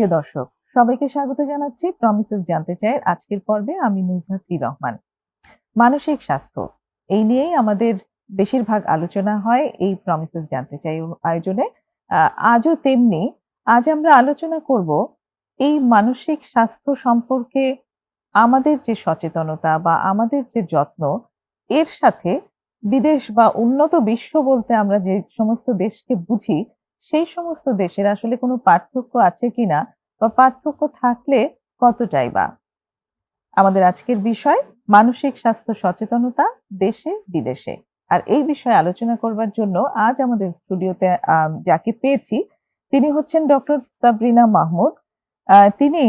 প্রিয় দর্শক, সবাইকে স্বাগত জানাচ্ছি প্রমিসেস জানতে চাই আজকের পর্বে। আমি নুসরাত রহমান। মানসিক স্বাস্থ্য এই নিয়েই আমাদের বেশিরভাগ আলোচনা হয় এই প্রমিসেস জানতে চাই আয়োজনে। আজও তেমনি। আজ আমরা আলোচনা করব এই মানসিক স্বাস্থ্য সম্পর্কে আমাদের যে সচেতনতা বা আমাদের যে যত্ন, এর সাথে বিদেশ বা উন্নত বিশ্ব বলতে আমরা যে সমস্ত দেশকে বুঝি, সেই সমস্ত দেশের আসলে কোনো পার্থক্য আছে কিনা বা পার্থক্য থাকলে কতটাই বা। আমাদের আজকের বিষয় মানসিক স্বাস্থ্য সচেতনতা দেশে বিদেশে। আর এই বিষয়ে আলোচনা করবার জন্য আজ আমাদের স্টুডিওতে যাকে পেয়েছি তিনি হচ্ছেন ডক্টর সাবরিনা মাহমুদ। তিনি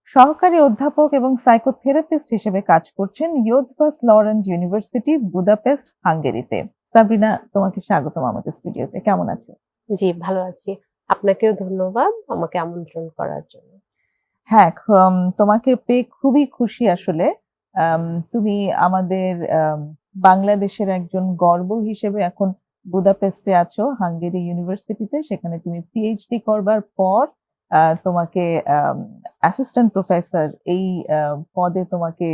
সহকারী অধ্যাপক এবং সাইকোথেরাপিস্ট হিসেবে কাজ করছেন ইয়োদভাস লরেন্জ ইউনিভার্সিটি, বুদাপেস্ট, হাঙ্গেরিতে। সাবরিনা, তোমাকে স্বাগতম আমাদের স্টুডিওতে। কেমন আছো? জি, ভালো আছি। আপনাকেও ধন্যবাদ আমাকে আমন্ত্রণ করার জন্য। হ্যাঁ, তোমাকে পেয়ে খুবই খুশি আসলে। তুমি আমাদের বাংলাদেশের একজন গর্ব হিসেবে এখন বুদাপেস্টে আছো, হাঙ্গেরি ইউনিভার্সিটিতে। সেখানে তুমি পিএইচডি করবার পর তোমাকে অ্যাসিস্ট্যান্ট প্রফেসর এই পদে তোমাকে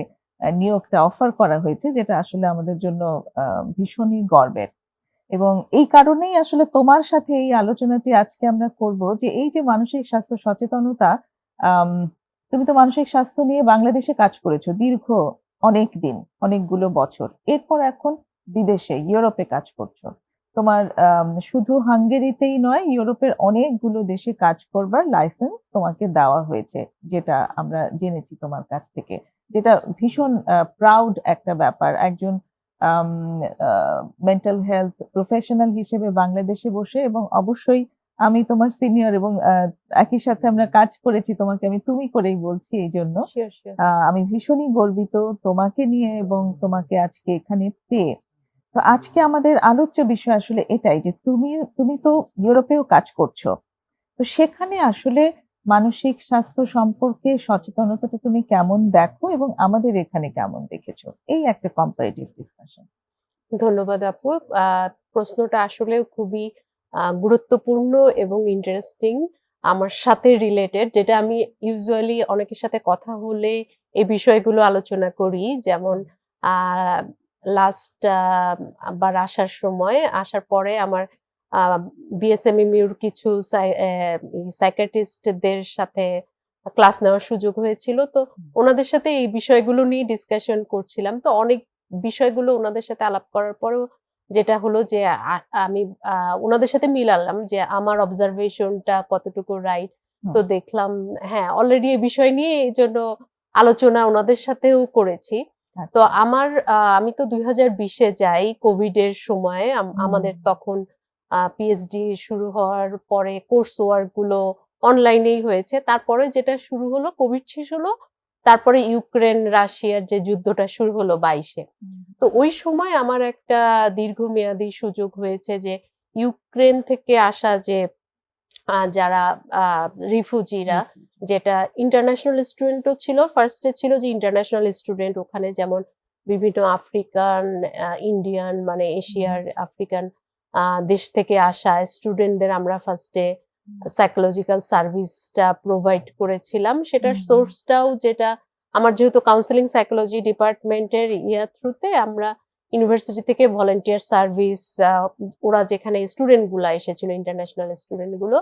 নিয়োগটা অফার করা হয়েছে, যেটা আসলে আমাদের জন্য ভীষণই গর্বের। এবং এই কারণেই আসলে তোমার সাথে এই আলোচনাটি আজকে আমরা করব যে এই যে মানসিক স্বাস্থ্য সচেতনতা, আম, তুমি তো মানসিক স্বাস্থ্য নিয়ে বাংলাদেশে কাজ করেছো দীর্ঘ অনেক দিন, অনেকগুলো বছর। এরপর এখন বিদেশে ইউরোপে কাজ করছো। তোমার শুধু হাঙ্গেরিতেই নয়, ইউরোপের অনেকগুলো দেশে কাজ করবার লাইসেন্স তোমাকে দেওয়া হয়েছে, যেটা আমরা জেনেছি তোমার কাছ থেকে, যেটা ভীষণ প্রাউড একটা ব্যাপার। একজন মেন্টাল হেলথ প্রফেশনাল হিসেবে বাংলাদেশে বসে, এবং অবশ্যই আমি তোমার সিনিয়র এবং একই সাথে আমরা কাজ করেছি, তোমাকে আমি তুমি করেই বলছি এই জন্য। আমি ভীষণই গর্বিত তোমাকে নিয়ে এবং তোমাকে আজকে এখানে পেয়ে। তো আজকে আমাদের আলোচ্য বিষয় আসলে এটাই যে তুমি তো ইউরোপেও কাজ করছো, তো সেখানে আসলে মানসিক স্বাস্থ্য সম্পর্কে সচেতনতাটা তুমি কেমন দেখো এবং আমাদের এখানে কেমন দেখেছো, এই একটা কম্পারেটিভ ডিসকাশন। ধন্যবাদ আপু। প্রশ্নটা আসলে খুবই গুরুত্বপূর্ণ এবং ইন্টারেস্টিং, আমার সাথে রিলেটেড, যেটা আমি ইউজুয়ালি অনেকের সাথে কথা হলে এই বিষয়গুলো আলোচনা করি। যেমন লাস্ট বার আসার পরে আমার বিএসএমএমইউর কিছু সাইকিয়াট্রিস্টদের সাথে ক্লাস নেওয়ার সুযোগ হয়েছিল। তো ওনাদের সাথে এই বিষয়গুলো নিয়ে ডিসকাশন করছিলাম। তো অনেক বিষয়গুলো ওনাদের সাথে আলাপ করার পরেও যেটা হলো যে আমি ওনাদের সাথে মিলালাম যে আমার অবজারভেশনটা কতটুকু রাইট। তো দেখলাম হ্যাঁ, অলরেডি এই বিষয় নিয়ে এই জন্য আলোচনা ওনাদের সাথেও করেছি। তো আমি তো 2020-এ যাই কোভিড এর সময়। আমাদের তখন পিএইচডি শুরু হওয়ার পরে কোর্স ওয়ার্ক গুলো অনলাইনেই হয়েছে। তারপরে যেটা শুরু হলো, কোভিড শেষ হলো, তারপরে ইউক্রেন রাশিয়ার যে যুদ্ধটা শুরু হলো 22-এ। তো ওই সময় আমার একটা দীর্ঘমেয়াদী সুযোগ হয়েছে যে ইউক্রেন থেকে আসা যে যারা রিফিউজিরা, যেটা ইন্টারন্যাশনাল স্টুডেন্টও ছিল। ফার্স্টে ছিল যে ইন্টারন্যাশনাল স্টুডেন্ট, ওখানে যেমন বিভিন্ন আফ্রিকান, ইন্ডিয়ান, মানে এশিয়ার, আফ্রিকান দেশ থেকে আসা স্টুডেন্টদের আমরা ফার্স্টে সাইকোলজিক্যাল সার্ভিসটা প্রোভাইড করেছিলাম। সেটার সোর্সটাও যেটা আমার, যেহেতু কাউন্সেলিং সাইকোলজি ডিপার্টমেন্টের থ্রুতে আমরা ইউনিভার্সিটি থেকে ভলান্টিয়ার সার্ভিস, ওরা যেখানে স্টুডেন্ট গুলা এসেছিল, ইন্টারন্যাশনাল স্টুডেন্ট গুলো,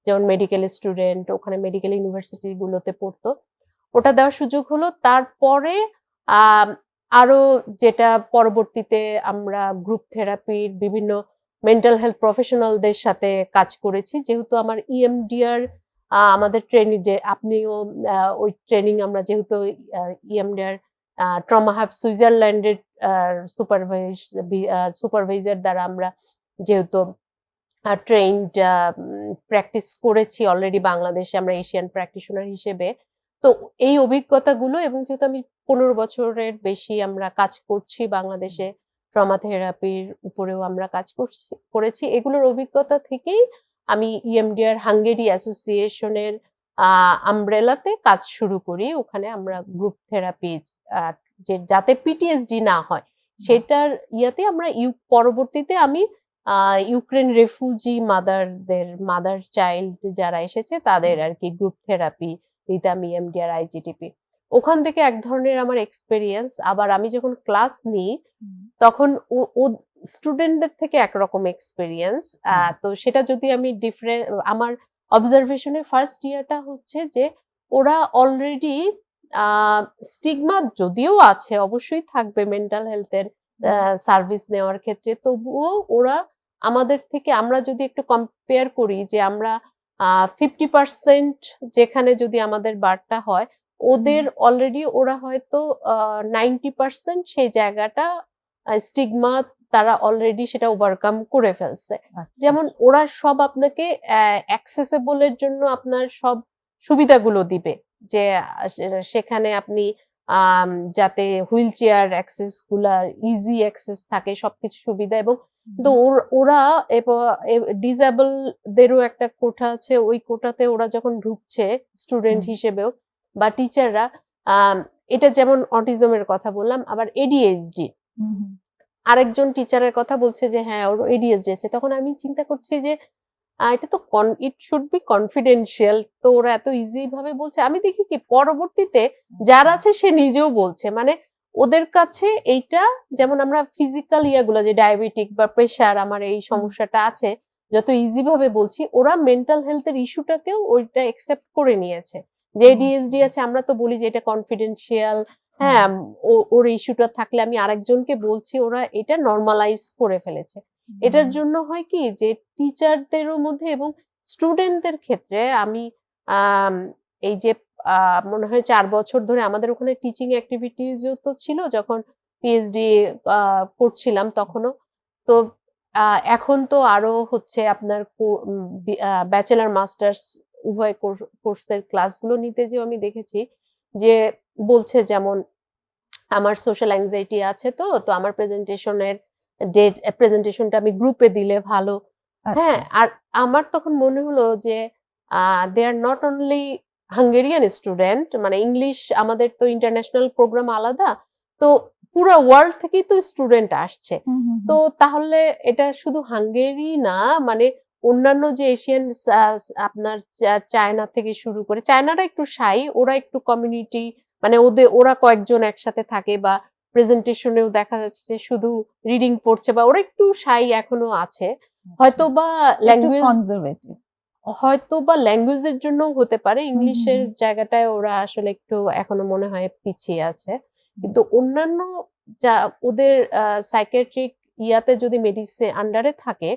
যেমন মেডিকেল স্টুডেন্ট, ওখানে মেডিকেল ইউনিভার্সিটি গুলোতে পড়তো, ওটা দেওয়ার সুযোগ হলো। তারপরে আরো যেটা পরবর্তীতে আমরা গ্রুপ থেরাপির বিভিন্ন মেন্টাল হেলথ প্রফেশনালদের সাথে কাজ করেছি। যেহেতু আমার ইএমডিআর আমাদের ট্রেনিং, যে আপনিও ওই ট্রেনিং, আমরা যেহেতু ইএমডিআর ট্রমা হাব সুইজারল্যান্ডের সুপারভাইজার দ্বারা আমরা যেহেতু ট্রেইনড প্র্যাকটিস করেছি অলরেডি বাংলাদেশে, আমরা এশিয়ান প্র্যাকটিশনার হিসেবে। তো এই অভিজ্ঞতাগুলো, এবং যেহেতু আমি 15 বছরের বেশি আমরা কাজ করছি বাংলাদেশে, ট্রমা থেরাপির উপরেও আমরা কাজ করেছি, এগুলোর অভিজ্ঞতা থেকেই আমি ইএমডিআর হাঙ্গেরি অ্যাসোসিয়েশনের আমব্রেলাতে কাজ শুরু করি। ওখানে আমরা গ্রুপ থেরাপি, যে যাতে পিটিএসডি না হয় সেটার ইয়াতে আমরা পরবর্তীতে আমি ইউক্রেন রেফিউজি মাদার চাইল্ড যারা এসেছে তাদের আর কি গ্রুপ থেরাপি দিতাম, EMDR IGTP। ওখান থেকে এক ধরনের আমার এক্সপেরিয়েন্স। আবার আমি যখন ক্লাস নিই তখন ও স্টুডেন্টদের থেকে একরকম এক্সপেরিয়েন্স। তো সেটা যদি আমি ডিফারেন্ট, আমার অবজারভেশনের ফার্স্ট ইয়ারটা হচ্ছে যে ওরা অলরেডি স্টিগমা যদিও আছে, অবশ্যই থাকবে মেন্টাল হেলথের সার্ভিস নেওয়ার ক্ষেত্রে, তবুও ওরা আমাদের থেকে, আমরা যদি একটু কম্পেয়ার করি যে আমরা 50% যেখানে যদি আমাদের বারটা হয়, ওদের অলরেডি ওরা হয়তো 90% সেই জায়গাটা স্টিগমা তারা অলরেডি সেটা ওভারকাম করে ফেলছে। যেমন ওরা সব আপনাকে অ্যাক্সেসেবলের জন্য আপনার সব সুবিধাগুলো দিবে, যে সেখানে আপনি যাতে হুইল চেয়ার অ্যাক্সেস গুলা ইজি অ্যাক্সেস থাকে, সবকিছু সুবিধা। এবং তো ওরা ডিসেবলদেরও একটা কোটা আছে, ওই কোটাতে ওরা যখন ঢুকছে স্টুডেন্ট হিসেবেও বা টিচাররা, এটা যেমন অটিজমের কথা বললাম, আবার ADHD আরেকজন টিচারের কথা বলছে যে হ্যাঁ ওর ADHD আছে, তখন আমি চিন্তা করছি যে এটা তো ইট শুড বি কনফিডেন্সিয়াল, তো ওরা এত ইজি ভাবে বলছে। আমি দেখি কি পরবর্তীতে যার আছে সে নিজেও বলছে, মানে ওদের কাছে এইটা, যেমন আমরা ফিজিক্যাল ইয়াগুলো যে ডায়াবেটিক বা প্রেশার, আমার এই সমস্যাটা আছে, যত ইজি ভাবে বলছি, ওরা মেন্টাল হেলথের ইস্যুটাকেও ওইটা একসেপ্ট করে নিয়েছে। যে ADHD আছে, আমরা তো বলি যে এটা কনফিডেন্সিয়াল, হ্যাঁ ওর ইস্যুটা থাকলে আমি আরেকজনকে বলছি, ওরা এটা নর্মালাইজ করে ফেলেছে। এটার জন্য হয় কি যে টিচারদেরও মধ্যে এবং স্টুডেন্টদের ক্ষেত্রে আমি এই যে মনে হয় 4 বছর ধরে আমাদের ওখানে টিচিং অ্যাক্টিভিটিজও তো ছিল যখন PhD করছিলাম তখনও। তো এখন তো আরো হচ্ছে আপনার ব্যাচেলার মাস্টার্স উভয় কোর্সের ক্লাসগুলো নিতে যেও আমি দেখেছি যে বলছে, যেমন আমার সোশ্যাল অ্যাংজাইটি আছে, তো আমার প্রেজেন্টেশনটা আমি গ্রুপে দিলে ভালো। হ্যাঁ, আর আমার তখন মনে হলো যে they are not only Hungarian student, মানে ইংলিশ আমাদের তো ইন্টারন্যাশনাল প্রোগ্রাম আলাদা, তো পুরো ওয়ার্ল্ড থেকেই তো স্টুডেন্ট আসছে। তো তাহলে এটা শুধু হাঙ্গেরি না, মানে অন্যান্য যে এশিয়ান আপনার চায়না থেকে শুরু করে, চায়নারা একটু শাই, ওরা একটু কমিউনিটি, মানে ওরা কয়েকজন একসাথে থাকে, বা প্রেজেন্টেশনেও দেখা যাচ্ছে যে শুধু রিডিং পড়ছে, বা ওরা একটু শাই এখনো আছে। হয়তো বা ল্যাঙ্গুয়েজের জন্য হতে পারে, ইংলিশের জায়গাটায় ওরা আসলে একটু এখনো মনে হয় পিছিয়ে আছে। কিন্তু অন্যান্য যা ওদের সাইকিয়াট্রিক ইয়াতে যদি মেডিসিন আন্ডারে থাকে,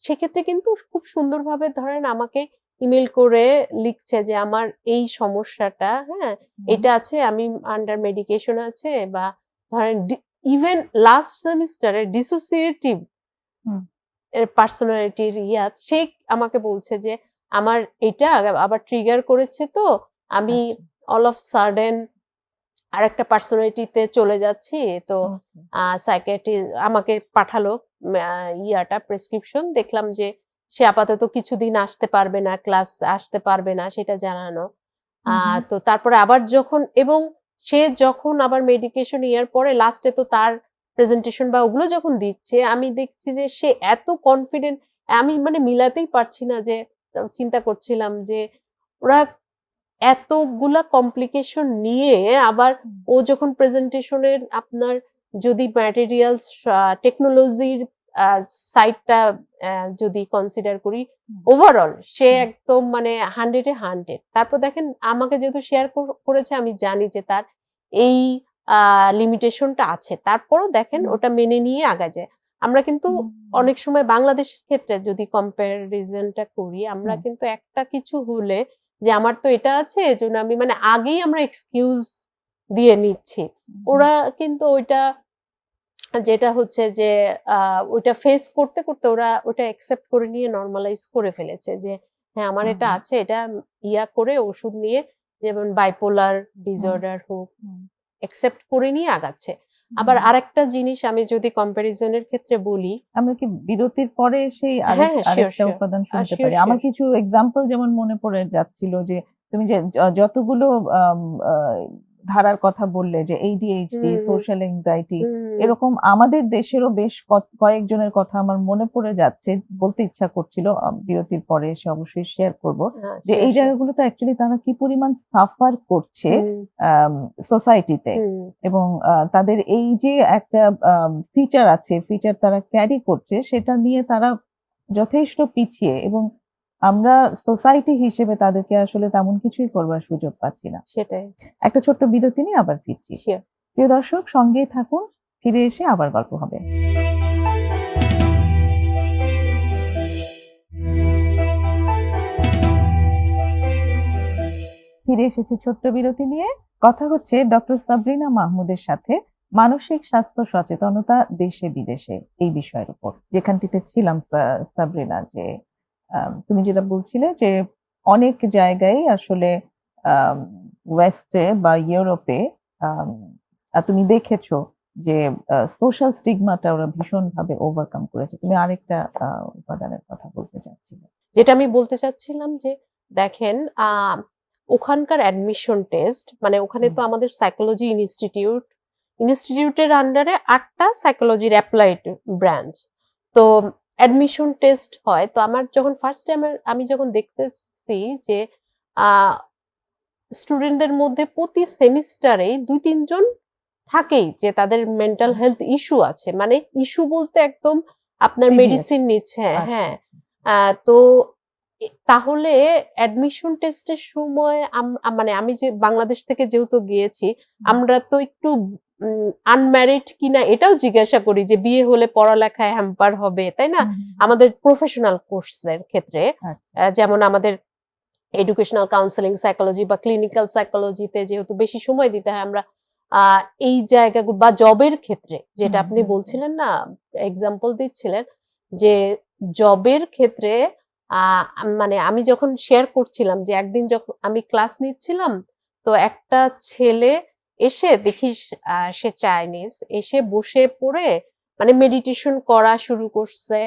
সেক্ষেত্রে কিন্তু খুব সুন্দরভাবে ধরেন আমাকে ইমেল করে লিখছে যে আমার এই সমস্যাটা, হ্যাঁ এটা আছে, আমি আন্ডার মেডিকেশন আছে, বা ধরেন ইভেন লাস্ট সেমিস্টারে ডিসোসিয়েটিভ পার্সোনালিটির সে আমাকে বলছে যে আমার এটা আবার ট্রিগার করেছে, তো আমি অল অফ সাডেন আরেকটা পার্সোনালিটিতে চলে যাচ্ছি। তো সাইকিয়াট্রি আমাকে পাঠালো প্রেসক্রিপশন, দেখলাম যে সে আপাতত কিছুদিন আসতে পারবে না, ক্লাস আসতে পারবে না, সেটা জানানো। তো তারপরে আবার সে যখন আবার মেডিকেশন ইয়ার পরে লাস্টে তো তার প্রেজেন্টেশন বা ওগুলো যখন দিচ্ছে, আমি দেখছি যে সে এত কনফিডেন্ট, আমি মানে মিলাতেই পারছি না, যে চিন্তা করছিলাম যে ওরা এতগুলা কমপ্লিকেশন নিয়ে আবার ও যখন প্রেজেন্টেশনের আপনার যদি ম্যাটেরিয়ালস টেকনোলজির সাইডটা যদি কনসিডার করি, ওভারঅল সে একদম মানে 100-এ 100। তারপর দেখেন আমাকে যেহেতু শেয়ার করেছে, আমি জানি যে তার এই লিমিটেশনটা আছে, তারপরও দেখেন ওটা মেনে নিয়ে আগা যায়। আমরা কিন্তু অনেক সময় বাংলাদেশের ক্ষেত্রে যদি কম্প্যারিজনটা করি, আমরা কিন্তু একটা কিছু হলে যে আমার তো এটা আছে, এজন্য আমি, মানে আগেই আমরা এক্সকিউজ দিয়ে নিচ্ছি। ওরা কিন্তু ওইটা যেটা হচ্ছে যে ওইটা ফেস করতে করতে ওরা ওটা অ্যাকসেপ্ট করে নিয়ে নরমালাইজ করে ফেলেছে, যে হ্যাঁ আমার এটা আছে, এটা করে ওষুধ নিয়ে, যেমন বাইপোলার ডিসঅর্ডার হোক, অ্যাকসেপ্ট করে নিয়ে আগাচ্ছে। আবার আরেকটা জিনিস আমি যদি কম্প্যারিজনের ক্ষেত্রে বলি, আমরা কি বিরতির পরে সেই আরেকটা উপাদান শুনতে পারি? আমার কিছু এক্সাম্পল যেমন মনে পড়ে যাচ্ছিল, যে তুমি যে যতগুলো ধারার কথা বললে যে ADHD, হুম, সোশ্যাল এংজাইটি, হুম, এরকম আমাদের দেশেরও বেশ কয়েকজনের কথা আমার মনে পড়ে যাচ্ছে, বলতে ইচ্ছা করছিল, বিরতির পরে এসে অবশ্যই শেয়ার করব, যে শিওর এই শিওর। জায়গাগুলোতে অ্যাকচুয়ালি তারা কি পরিমাণ সাফার করছে হুম, সোসাইটিতে, হুম, এবং তাদের এই যে একটা ফিচার আছে, ফিচার তারা ক্যারি করছে, সেটা নিয়ে তারা যথেষ্ট পিছিয়ে, এবং আমরা সোসাইটি হিসেবে তাদেরকে আসলে তেমন কিছুই করবার সুযোগ পাচ্ছি না। সেটাই। একটা ছোট্ট বিরতি নিয়ে আবার ফিরছি। শিওর। প্রিয় দর্শক, সঙ্গেই থাকুন, ফিরে এসে আবার গল্প হবে। ফিরে এসেছি ছোট্ট বিরতি নিয়ে। কথা হচ্ছে ডক্টর সাবরিনা মাহমুদের সাথে মানসিক স্বাস্থ্য সচেতনতা দেশে বিদেশে, এই বিষয়ের উপর। যেখানটিতে ছিলাম সাবরিনা, যে তুমি যেটা বলছিলে যে অনেক জায়গায় আসলে ওয়েস্টে বা ইউরোপে আম, তুমি দেখেছো যে সোশ্যাল স্টিগমাটা ওরা ভীষণভাবে ওভারকাম করেছে। তুমি আরেকটা উপাদানের কথা বলতে চাচ্ছিলে। যেটা আমি বলতে চাচ্ছিলাম যে দেখেন ওখানকার অ্যাডমিশন টেস্ট, মানে ওখানে তো আমাদের সাইকোলজি ইনস্টিটিউটের আন্ডারে 8টা সাইকোলজির অ্যাপ্লাইড ব্রাঞ্চ। তো অ্যাডমিশন টেস্ট হয়। তো আমার যখন ফার্স্ট টাইম আমি যখন দেখতেছি যে স্টুডেন্টদের মধ্যে প্রতি সেমিস্টারে 2-3 জন থাকেই যে তাদের মেন্টাল হেলথ ইস্যু আছে, মানে ইস্যু বলতে একদম আপনার সিভিয়ার। মেডিসিন নিচ্ছে। আচ্ছা, হ্যাঁ, আচ্ছা। তো তাহলে অ্যাডমিশন টেস্টের সময় মানে আমি যে বাংলাদেশ থেকে যেহেতু গিয়েছি, আমরা তো একটু আনম্যারিড কিনা এটাও জিজ্ঞাসা করি যে বিয়ে হলে পড়ালেখায় হ্যাম্পার হবে, তাই না? হুম, হুম, হুম। আমাদের প্রফেশনাল কোর্সের ক্ষেত্রে আচ্ছা। যেমন আমাদের এডুকেশনাল কাউন্সেলিং সাইকোলজি বা ক্লিনিক্যাল সাইকোলজিতে যেহেতু বেশি সময় দিতে হয়, আমরা এই জায়গাগুলো বা জবের ক্ষেত্রে যেটা হুম, আপনি হুম, হুম। বলছিলেন না, এক্সাম্পল দিচ্ছিলেন যে জবের ক্ষেত্রে মানে আমি যখন শেয়ার করছিলাম যে একদিন যখন আমি ক্লাস নিচ্ছিলাম, তো একটা ছেলে এসে দেখি সে চাইনিজ এসে বসে পড়ে মানে মেডিটেশন করা শুরু করছে।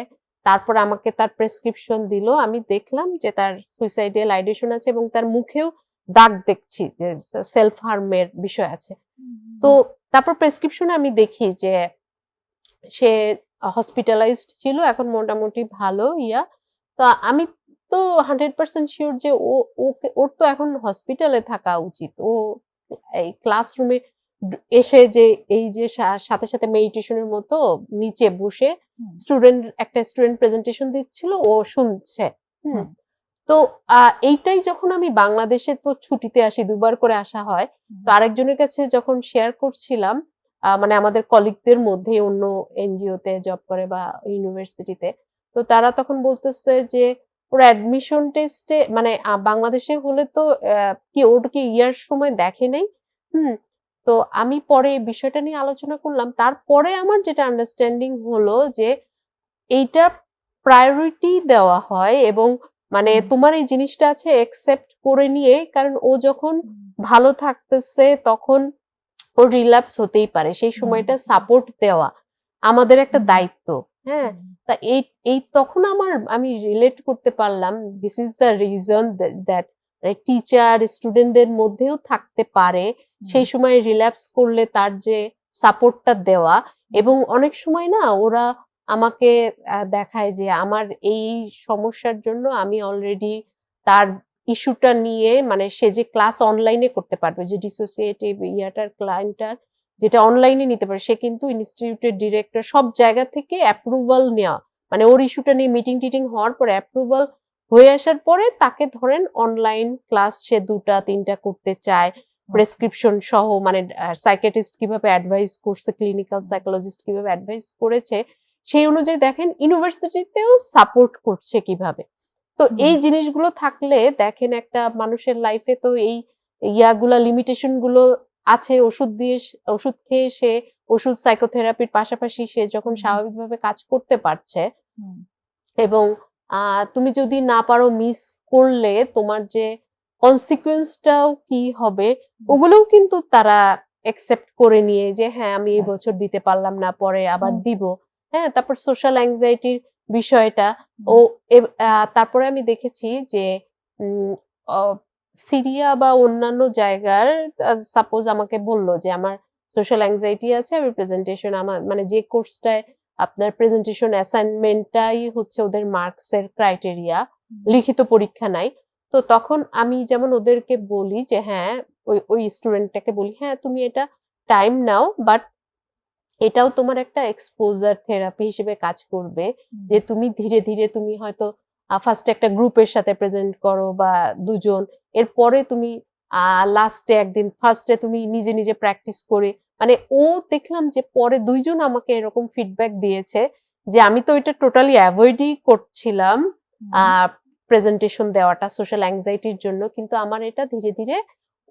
তারপর আমাকে তার প্রেসক্রিপশন দিল। আমি দেখলাম যে তার সুইসাইডাল আইডিয়েশন আছে এবং তার মুখেও দাগ দেখছি যে সেলফ হার্মের বিষয় আছে। তো তারপর প্রেসক্রিপশনে আমি দেখি যে সে হসপিটালাইজড ছিল। এখন মোটামুটি ভালো তো আমি তো 100% সিউর যে ওর তো এখন হসপিটালে থাকা উচিত। ও এই ক্লাসরুমে এসে যে এই যে সাথে, সাথে মেডিটেশনের মতো নিচে বসে হুম, একটা স্টুডেন্ট প্রেজেন্টেশন দিচ্ছিল, ও শুনছে। হুম? হুম, তো এইটাই যখন আমি বাংলাদেশে তো ছুটিতে আসি, ২ বার করে আসা হয়। হুম, তো আরেকজনের কাছে যখন শেয়ার করছিলাম, মানে আমাদের কলিগদের মধ্যেই অন্য এনজিওতে জব করে বা ইউনিভার্সিটিতে। তো তারা তখন বলতেছে যে ওর অ্যাডমিশন টেস্টে মানে বাংলাদেশে হলে তো ওর কি ইয়ার সময় দেখে নাই? হুম? তো আমি পরে এই বিষয়টা নিয়ে আলোচনা করলাম। তারপরে আমার যেটা আন্ডারস্ট্যান্ডিং হলো যে এইটা প্রায়োরিটি দেওয়া হয় এবং মানে হুম, তোমার এই জিনিসটা আছে একসেপ্ট করে নিয়ে, কারণ ও যখন হুম, ভালো থাকতেছে তখন ওর রিল্যাপস হতেই পারে। সেই হুম, সময়টা হুম, সাপোর্ট দেওয়া আমাদের একটা হুম, দায়িত্ব। হ্যাঁ? হুম, তা এই এই তখন আমি রিলেট করতে পারলাম, this is the reason that teacher স্টুডেন্টদের মধ্যেও থাকতে পারে। হুম, সেই সময় রিল্যাপস করলে তার যে সাপোর্টটা দেওয়া, এবং অনেক সময় না ওরা আমাকে দেখায় যে আমার এই সমস্যার জন্য আমি অলরেডি তার ইস্যুটা নিয়ে মানে সে যে ক্লাস অনলাইনে করতে পারবে, যে ডিসোসিয়েটিভ ক্লায়েন্টটার যেটা অনলাইনে নিতে পারে, সে কিন্তু ইনস্টিটিউটের ডিরেক্টর সব জায়গা থেকে অ্যাপ্রুভাল নেওয়া, মানে ওর ইস্যুটা নিয়ে মিটিং টিটিং হওয়ার পরে অ্যাপ্রুভাল হয়ে আসার পরে তাকে ধরেন অনলাইন ক্লাস সে 2টা 3টা করতে চায় আচ্ছা, প্রেসক্রিপশন সহ, মানে সাইকিয়াট্রিস্ট কিভাবে অ্যাডভাইস করছে, ক্লিনিক্যাল সাইকোলজিস্ট কিভাবে অ্যাডভাইস করেছে, সেই অনুযায়ী দেখেন ইউনিভার্সিটিতেও সাপোর্ট করছে কিভাবে। তো হুম, এই জিনিসগুলো থাকলে দেখেন একটা মানুষের লাইফে তো এই ইয়াগুলা লিমিটেশন গুলো আছে। ওষুধ খেয়ে সে ওষুধ সাইকোথেরাপির পাশাপাশি সে যখন হুম, স্বাভাবিকভাবে কাজ করতে পারছে, হুম, এবং তুমি যদি না পারো মিস করলে তোমার যে কনসিকুয়েন্সটাও কি হবে, হুম, ওগুলোও কিন্তু তারা একসেপ্ট করে নিয়ে যে হ্যাঁ আমি এই আচ্ছা, বছর দিতে পারলাম না, পরে আবার হুম, দিব। হ্যাঁ, তারপর সোশ্যাল অ্যাংজাইটির বিষয়টা ও হুম, তারপরে আমি দেখেছি যে উম, সিরিয়া বা অন্যান্য জায়গার, সাপোজ আমাকে বললো যে আমার সোশ্যাল অ্যাংজাইটি আছে, আমি প্রেজেন্টেশন, আমার মানে যে কোর্সটায় আপনার প্রেজেন্টেশন অ্যাসাইনমেন্টটাই হচ্ছে ওদের মার্কসের ক্রাইটেরিয়া, লিখিত পরীক্ষা নাই। তো তখন আমি যেমন ওদেরকে বলি যে হ্যাঁ, ওই স্টুডেন্টটাকে বলি হ্যাঁ তুমি এটা টাইম নাও, বাট এটাও তোমার একটা এক্সপোজার থেরাপি হিসেবে কাজ করবে, যে তুমি ধীরে ধীরে তুমি হয়তো ফার্স্টে একটা গ্রুপের সাথে প্রেজেন্ট করো বা দুজন, এরপরে তুমি লাস্টে একদিন ফার্স্টে তুমি নিজে নিজে প্র্যাকটিস করে, মানে ও দেখলাম যে পরে দুইজন আমাকে এরকম ফিডব্যাক দিয়েছে যে আমি তো এটা টোটালি অ্যাভয়েডই করছিলাম প্রেজেন্টেশন দেওয়াটা সোশ্যাল অ্যাংজাইটির জন্য, কিন্তু আমার এটা ধীরে ধীরে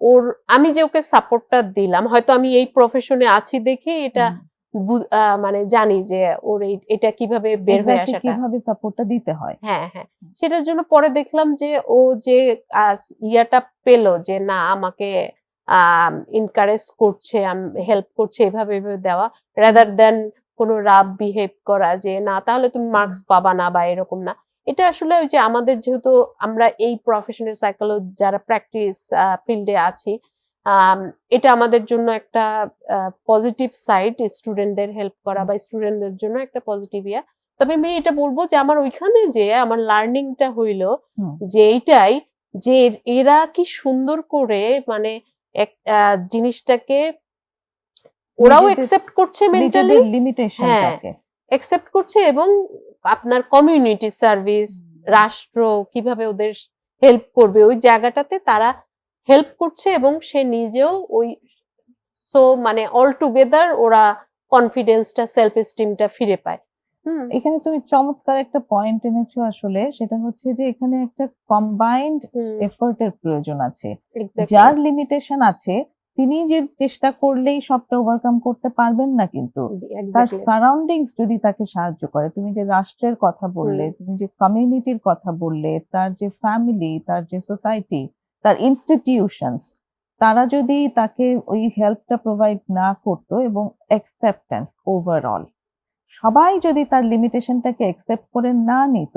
ওর, আমি যে ওকে সাপোর্টটা দিলাম, হয়তো আমি এই প্রফেশনে আছি দেখে এটা মানে জানি যে ওর এটা কিভাবে বের হয়ে এক্স্যাক্টলি আসাটা, কিভাবে সাপোর্টটা দিতে হয়। হ্যাঁ হ্যাঁ, সেটার জন্য পরে দেখলাম যে ও যে ইয়াটা পেলো যে না আমাকে এনকারেজ করছে, হেল্প করছে এভাবে এভাবে দেওয়া, রাদার দেন কোনো রাফ বিহেভ করা যে না তাহলে তুমি মার্কস পাবা না বা এরকম না। এটা আসলে ওই যে আমাদের যেহেতু আমরা এই প্রফেশনাল সাইকোলজি যারা প্র্যাকটিস ফিল্ডে আছি, এটা আমাদের জন্য একটা পজিটিভ সাইড, স্টুডেন্টদের হেল্প করা বা স্টুডেন্টদের জন্য একটা পজিটিভ ইয়া। তবে আমি এটা বলবো যে আমার ওইখানে যে আমার লার্নিংটা হইলো যে এইটাই, যে এরা কি সুন্দর করে মানে জিনিসটাকে ওরাও একসেপ্ট করছে মেন্টালি, নিজেদের লিমিটেশনটাকে একসেপ্ট করছে, এবং আপনার কমিউনিটি সার্ভিস, রাষ্ট্র কিভাবে ওদের হেল্প করবে ওই জায়গাটাতে তারা হেল্প করছে, এবং সে নিজেও ওই, সো মানে অল টুগেদার ওরা কনফিডেন্সটা, সেলফ এস্টিমটা ফিরে পায়। এখানে তুমি চমৎকার একটা পয়েন্ট এনেছো আসলে, সেটা হচ্ছে যে এখানে একটা কম্বাইন্ড এফোর্টের প্রয়োজন আছে। যার লিমিটেশন আছে তিনি যে চেষ্টা করলেই সবটা ওভারকাম করতে পারবেন না, কিন্তু তার সারাউন্ডিংস যদি তাকে সাহায্য করে, তুমি যে রাষ্ট্রের কথা বললে, তুমি যে কমিউনিটির কথা বললে, তার যে ফ্যামিলি, তার যে সোসাইটি, তার ইনস্টিটিউশনস, তারা যদি তাকে ওই হেল্পটা প্রোভাইড না করতো এবং অ্যাকসেপ্টেন্স ওভারঅল সবাই যদি তার লিমিটেশনটাকে অ্যাকসেপ্ট করে না নিত,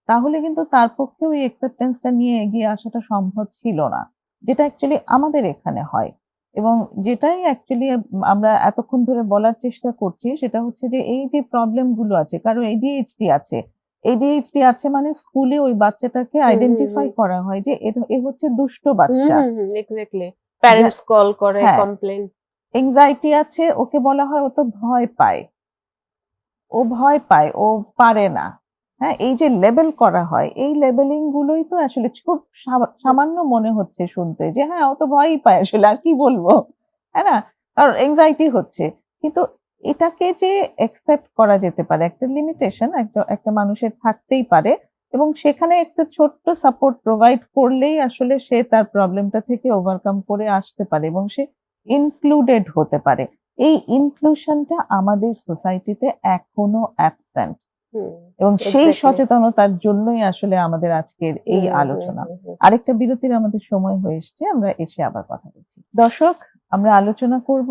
তাহলে কিন্তু তার পক্ষে ওই অ্যাকসেপ্টেন্সটা নিয়ে এগিয়ে আসাটা সম্ভব ছিল না, যেটা অ্যাকচুয়ালি আমাদের এখানে হয়। এবং যেটাই অ্যাকচুয়ালি আমরা এতক্ষণ ধরে বলার চেষ্টা করছি সেটা হচ্ছে যে এই যে প্রবলেমগুলো আছে, কারো এডিএইচডি আছে, এডিএইচডি আছে মানে স্কুলে ওই বাচ্চাটাকে আইডেন্টিফাই করা হয় যে এ হচ্ছে দুষ্ট বাচ্চা, এক্স্যাক্টলি, প্যারেন্টস কল করে কমপ্লেইন। এনজাইটি আছে, ওকে বলা হয় ও তো ভয় পায়, ও ভয় পায়, ও পারে না। হ্যাঁ, এই যে লেবেল করা হয়, এই লেবেলিং গুলোই তো আসলে খুব সামান্য মনে হচ্ছে শুনতে, যে হ্যাঁ ও তো ভয়ই পায়, আসলে আর কি বলবো, হ্যাঁ না, কারণ এনজাইটি হচ্ছে। কিন্তু এটাকে যে অ্যাকসেপ্ট করা যেতে পারে, একটা লিমিটেশন একটা মানুষের থাকতেই পারে, এবং সেখানে একটা ছোট্ট সাপোর্ট প্রোভাইড করলেই আসলে সে তার প্রবলেমটা থেকে ওভারকাম করে আসতে পারে এবং সে ইনক্লুডেড হতে পারে। এই ইনক্লুশনটা আমাদের সোসাইটিতে এখনো অ্যাবসেন্ট, এবং সেই সচেতনতার জন্যই আসলে আমাদের আজকের এই আলোচনা। আরেকটা বিরতির আমাদের সময় হয়ে এসছে, আমরা এসে আবার কথা বলছি। দর্শক, আমরা আলোচনা করব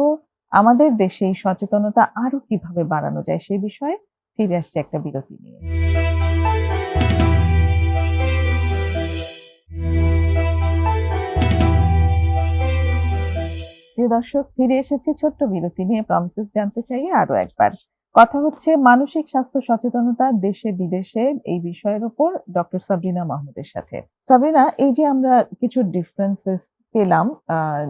আমাদের দেশে এই সচেতনতা আরো কিভাবে বাড়ানো যায় সেই বিষয়ে। ফিরে আসছে একটা বিরতি নিয়ে। প্রিয় দর্শক, ফিরে এসেছি ছোট্ট বিরতি নিয়ে প্রমিসেস জানতে চাই আরো একবার। কথা হচ্ছে মানসিক স্বাস্থ্য সচেতনতা দেশে বিদেশে, এই বিষয়ের উপর ডক্টর সাবরিনা মাহমুদের সাথে। সাবরিনা, এই যে আমরা কিছু ডিফারেন্সেস পেলাম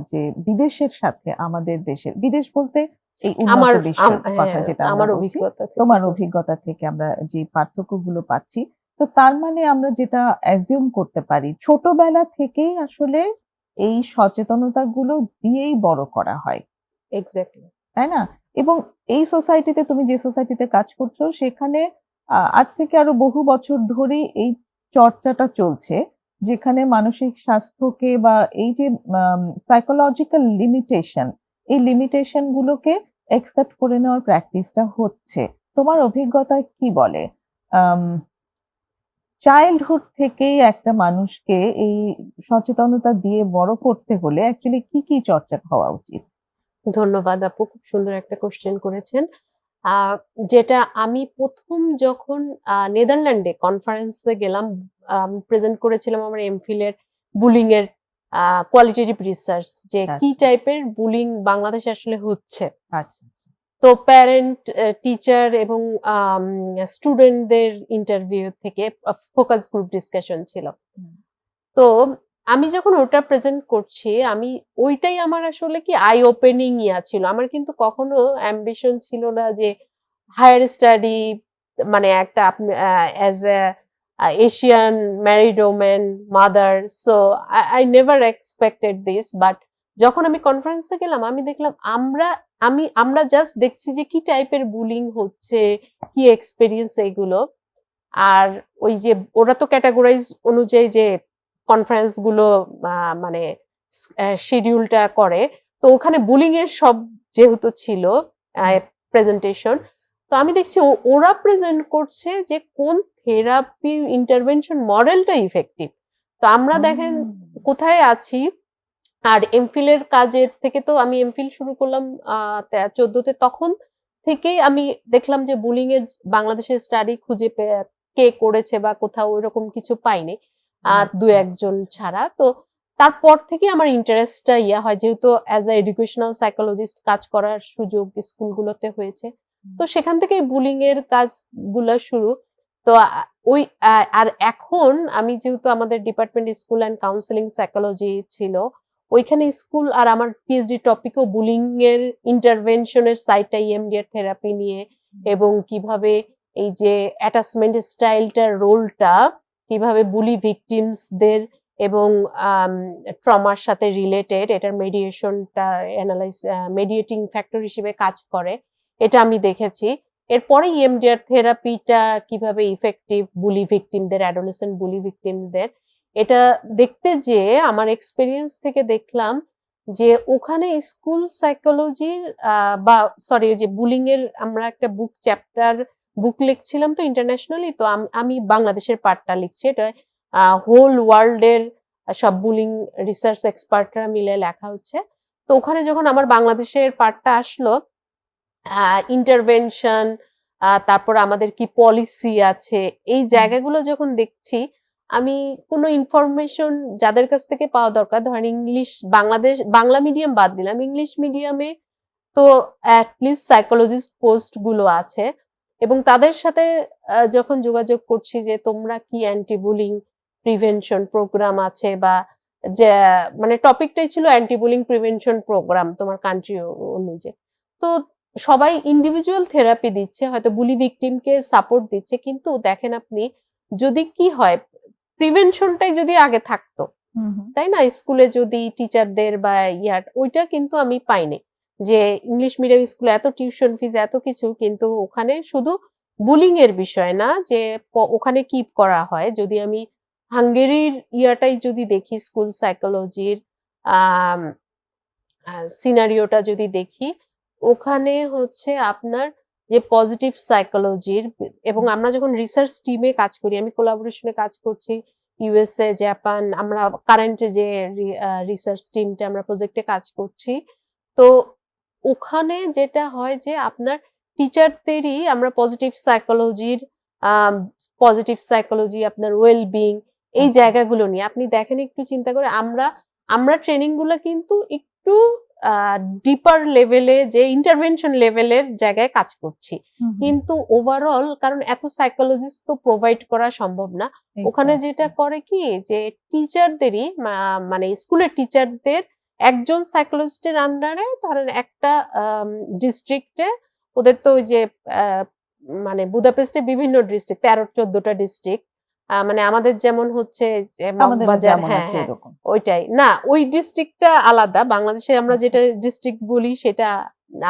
যে বিদেশের সাথে আমাদের দেশের, বিদেশ বলতে এই উন্নত বিশ্বের কথা যেটা আমরা বলছি, তোমার অভিজ্ঞতা থেকে আমরা যে পার্থক্যগুলো পাচ্ছি, তো তার মানে আমরা যেটা অ্যাজিউম করতে পারি ছোটবেলা থেকেই আসলে এই সচেতনতা গুলো দিয়েই বড় করা হয়, এক্স্যাক্টলি, তাই না? এবং এই সোসাইটিতে, তুমি যে সোসাইটিতে কাজ করছো সেখানে আজ থেকে আরো বহু বছর ধরেই এই চর্চাটা চলছে, যেখানে মানসিক স্বাস্থ্যকে বা এই যে সাইকোলজিক্যাল লিমিটেশন, এই লিমিটেশন গুলোকে অ্যাকসেপ্ট করে নেওয়ার প্র্যাকটিসটা হচ্ছে। তোমার অভিজ্ঞতা কি বলে, চাইল্ডহুড থেকেই একটা মানুষকে এই সচেতনতা দিয়ে বড় করতে হলে অ্যাকচুয়ালি কি কি চর্চা হওয়া উচিত? ধন্যবাদ আপু, খুব সুন্দর একটা কোশ্চেন করেছেন। যেটা আমি প্রথম যখন নেদারল্যান্ডে কনফারেন্সে গেলাম, প্রেজেন্ট করেছিলাম আমার এমফিল এর বুলিং এর কোয়ালিটেটিভ রিসার্চ যে কি আচ্ছা। টাইপের বুলিং বাংলাদেশে আসলে হচ্ছে। আচ্ছা আচ্ছা। তো প্যারেন্ট, টিচার এবং স্টুডেন্টদের ইন্টারভিউ থেকে ফোকাস গ্রুপ ডিসকাশন ছিল। হুম। তো আমি যখন ওটা প্রেজেন্ট করছি, আমি ওইটাই আমার আসলে কি আই ওপেনিং ছিল। আমার কিন্তু কখনো অ্যাম্বিশন ছিল না যে হায়ার স্টাডি, মানে একটা আপনি as Asian married women mother, so I never expected this. But যখন আমি কনফারেন্সে গেলাম, আমি দেখলাম আমরা জাস্ট দেখছি যে কি টাইপের বুলিং হচ্ছে, কি এক্সপেরিয়েন্স এগুলো। আর ওই যে ওরা তো ক্যাটাগরাইজ অনুযায়ী যে কনফারেন্স গুলো মানে শিডিউলটা করে, তো ওখানে বুলিং এর সব যেহেতু ছিল প্রেজেন্টেশন, তো আমি দেখছি ওরা প্রেজেন্ট করছে যে কোন থেরাপি ইন্টারভেনশন মডেলটা ইফেক্টিভ। তো আমরা দেখেন কোথায় আছি। আর এমফিলের কাজের থেকে তো আমি এমফিল শুরু করলাম 14তে, তখন থেকেই আমি দেখলাম যে বুলিং এর বাংলাদেশের স্টাডি খুঁজে কে করেছে বা কোথাও ওইরকম কিছু পাইনি, দু আচ্ছা। একজন ছাড়া। তো তারপর থেকে আমার ইন্টারেস্টটা হয়, যেহেতু অ্যাজ আ এডুকেশনাল সাইকোলজিস্ট কাজ করার সুযোগ স্কুলগুলোতে হয়েছে, তো সেখান থেকে বুলিং এর কাজগুলো শুরু। তো ওই আর এখন আমি যেহেতু আমাদের department school and counselling psychology ছিল, ওইখানে স্কুল আর আমার পিএইচডি টপিকও বুলিং এর ইন্টারভেনশনের সাইডটা ইএমডিআর থেরাপি নিয়ে, এবং কিভাবে এই যে অ্যাটাচমেন্ট স্টাইলটার রোলটা কিভাবে বুলি ভিকটিমসদের এবং ট্রমার সাথে রিলেটেড, এটার মেডিয়েশনটা মেডিয়েটিং ফ্যাক্টর হিসেবে কাজ করে, এটা আমি দেখেছি। এরপরে ইএমডিআর থেরাপিটা কিভাবে ইফেক্টিভ বুলি ভিকটিমদের, অ্যাডোলেসেন্ট বুলি ভিকটিমদের, এটা দেখতে যে আমার এক্সপেরিয়েন্স থেকে দেখলাম যে ওখানে স্কুল সাইকোলজির বা সরি যে বুলিং এর আমরা একটা বুক লিখছিলাম তো ইন্টারন্যাশনালি, তো আমি বাংলাদেশের পার্টটা লিখছি। এটা হোল ওয়ার্ল্ড এর সব বুলিং রিসার্চ এক্সপার্টরা মিলে লেখা হচ্ছে। তো ওখানে যখন আমার বাংলাদেশের পার্টটা আসলো, ইন্টারভেনশন, তারপর আমাদের কি পলিসি আছে, এই জায়গাগুলো যখন দেখছি, আমি কোনো ইনফরমেশন যাদের কাছ থেকে পাওয়া দরকার, ধরেন বাংলা মিডিয়াম বাদ দিলাম, ইংলিশ মিডিয়ামে তো অ্যাটলিস্ট সাইকোলজিস্ট পোস্ট গুলো আছে, এবং তাদের সাথে যখন যোগাযোগ করছি যে তোমরা কি অ্যান্টি বুলিং প্রিভেনশন প্রোগ্রাম আছে, বা যে মানে টপিকটাই ছিল অ্যান্টি বুলিং প্রিভেনশন প্রোগ্রাম তোমার কান্ট্রি অনুযায়ী, তো সবাই ইন্ডিভিজুয়াল থেরাপি দিচ্ছে, হয়তো বুলি ভিকটিমকে সাপোর্ট দিচ্ছে, কিন্তু দেখেন আপনি যদি কি হয়, প্রিভেনশনটাই যদি আগে থাকতো, তাই না, স্কুলে যদি টিচারদের বা ওইটা কিন্তু আমি পাইনি। যে ইংলিশ মিডিয়াম স্কুলে এত টিউশন ফিজ এত কিছু, কিন্তু ওখানে শুধু বুলিং এর বিষয় না, যে ওখানে কি করা হয়। যদি আমি হাঙ্গেরির ইয়াটাই যদি দেখি, স্কুল সাইকোলজির সিনারিওটা যদি দেখি, ওখানে হচ্ছে আপনার যে পজিটিভ সাইকোলজির, এবং আমরা যখন রিসার্চ টিমে কাজ করি, আমি কোলাবোরেশনে কাজ করছি ইউএসএ, জাপান, আমরা কারেন্ট যে রিসার্চ টিমটা আমরা প্রজেক্টে কাজ করছি, তো ওখানে যেটা হয় যে আপনার টিচারদেরই আমরা পজিটিভ সাইকোলজি, আপনার ওয়েলবিং, এই আচ্ছা। জায়গাগুলো নিয়ে আপনি দেখেন, একটু চিন্তা করে আমরা ট্রেনিং গুলো কিন্তু একটু ডিপার লেভেলে, যে ইন্টারভেনশন লেভেলের জায়গায় কাজ করছি, কিন্তু ওভারঅল কারণ এত সাইকোলজিস্ট তো প্রোভাইড করা সম্ভব না। ওখানে যেটা করে কি, যে টিচারদেরই মানে স্কুলের টিচারদের একজন সাইকোলজিস্টের আন্ডারে, ধরেন একটা ডিস্ট্রিক্টে, ওদের তো ওই যে মানে বুদাপেস্টে বিভিন্ন ডিস্ট্রিক্ট, 13-14টা ডিস্ট্রিক্ট, মানে আমাদের যেমন হচ্ছে যে মগবাজার, হ্যাঁ হ্যাঁ ওইটাই না, ওই ডিস্ট্রিক্টটা আলাদা, বাংলাদেশে আমরা যেটা ডিস্ট্রিক্ট বলি সেটা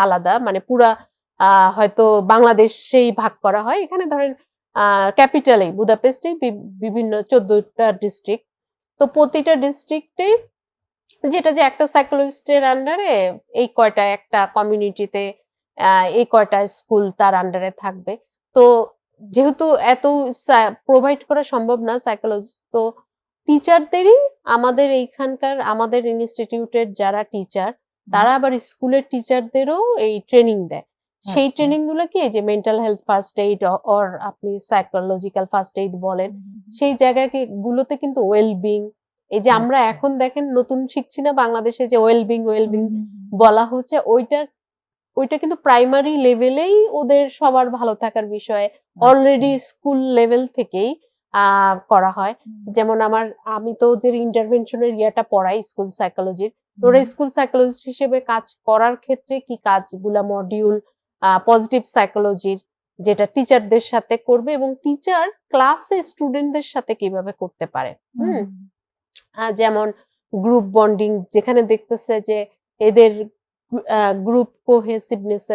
আলাদা, মানে পুরা হয়তো বাংলাদেশেই ভাগ করা হয়। এখানে ধরেন ক্যাপিটালে বুদাপেস্টে বিভিন্ন 14টা ডিস্ট্রিক্ট, তো প্রতিটা ডিস্ট্রিক্টে যেটা যে একটা সাইকোলজিস্টের আন্ডারে এই কয়টা, একটা কমিউনিটিতে এই কয়টা স্কুল তার আন্ডারে থাকবে। তো যেহেতু এত প্রোভাইড করা সম্ভব না সাইকোলজিস্ট, তো টিচারদেরই আমাদের এইখানকার, আমাদের ইনস্টিটিউটের যারা টিচার, তারা আবার স্কুলের টিচারদেরও এই ট্রেনিং দেয়। সেই ট্রেনিং গুলো কি, যে mental health first aid or আপনি সাইকোলজিক্যাল ফার্স্ট এইড বলেন, সেই জায়গাগুলোতে কিন্তু ওয়েলবিং, এই যে আমরা আচ্ছা। এখন দেখেন নতুন শিখছি না বাংলাদেশে যে ওয়েলবিং হুম, বলা হচ্ছে, ওইটা কিন্তু প্রাইমারি লেভেলেই ওদের সবার ভালো থাকার বিষয়ে আচ্ছা। অলরেডি স্কুল লেভেল থেকেই করা হয়। হুম, যেমন আমি তো ওদের ইন্টারভেনশনের ইয়াটা পড়াই স্কুল সাইকোলজির। তো ওরা হুম, স্কুল সাইকোলজিস্ট হিসেবে কাজ করার ক্ষেত্রে কি কাজগুলা মডিউল পজিটিভ সাইকোলজির, যেটা টিচারদের সাথে করবে এবং টিচার ক্লাসে স্টুডেন্টদের সাথে কিভাবে করতে পারে। হুম, হুম? যেমন গ্রুপ বন্ডিং, যেখানে দেখতেছে যে এদের গ্রুপ কোহেসিভনেস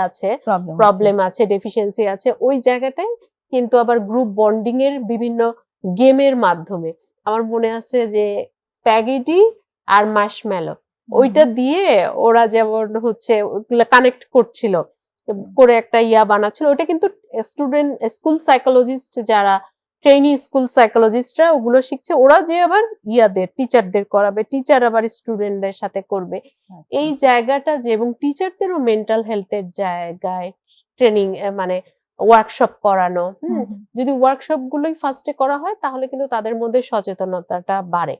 আছে, প্রবলেম আছে। প্রবলেম আছে, ডেফিসিয়েন্সি আছে, ওই জায়গাটায় কিন্তু আবার গ্রুপ বন্ডিং এর বিভিন্ন গেমের মাধ্যমে, আমার মনে আছে যে স্প্যাগেটি আর মার্শম্যালো, ওইটা দিয়ে ওরা যেমন হচ্ছে কানেক্ট করছিল, করে একটা ইয়া বানাচ্ছিল। ওইটা কিন্তু স্কুল সাইকোলজিস্ট যারা ট্রেনি স্কুল সাইকোলজিস্টরা ওগুলো শিখছে, ওরা যে আবার টিচারদের করাবে, টিচার আবার স্টুডেন্টদের সাথে করবে। এই জায়গাটা যে, এবং টিচারদেরও মেন্টাল হেলথের জায়গায় ট্রেনিং, মানে ওয়ার্কশপ করানো, যদি ওয়ার্কশপ গুলোই ফার্স্টে করা হয় তাহলে কিন্তু তাদের মধ্যে সচেতনতাটা বাড়ে।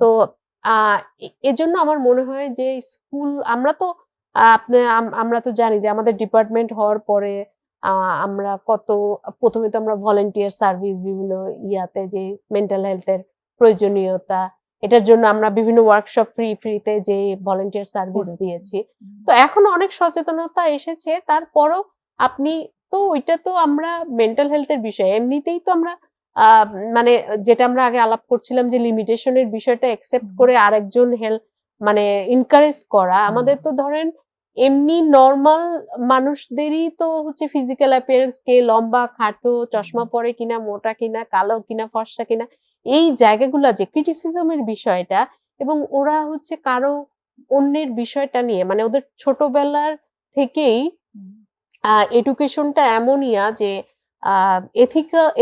তো এজন্য আমার মনে হয় যে স্কুল, আমরা তো জানি যে আমাদের ডিপার্টমেন্ট হওয়ার পরে আমরা প্রথমে তো আমরা ভলেন্টিয়ার সার্ভিস, বিভিন্ন ইয়াতে যে মেন্টাল হেলথের প্রয়োজনীয়তা, এটার জন্য আমরা বিভিন্ন ওয়ার্কশপ ফ্রিতে যে ভলেন্টিয়ার সার্ভিস দিয়েছি। তো এখন অনেক সচেতনতা এসেছে, তারপরও আপনি তো ওইটা তো আমরা মেন্টাল হেলথের বিষয় এমনিতেই তো আমরা মানে যেটা আমরা আগে আলাপ করছিলাম যে লিমিটেশনের বিষয়টা অ্যাকসেপ্ট করে আরেকজন মানে এনকারেজ করা। আমাদের তো ধরেন এমনি নরমাল মানুষদেরই তো হচ্ছে ফিজিক্যাল অ্যাপিয়ারেন্স, কে লম্বা খাটো, চশমা পরে কিনা, মোটা কিনা, কালো কিনা, ফর্সা কিনা, এই জায়গাগুলা যে ক্রিটিসিজমের বিষয়টা, এবং ওরা হচ্ছে কারো অন্যের বিষয়টা নিয়ে, মানে ওদের ছোটবেলার থেকেই এডুকেশনটা এমনইয়া যে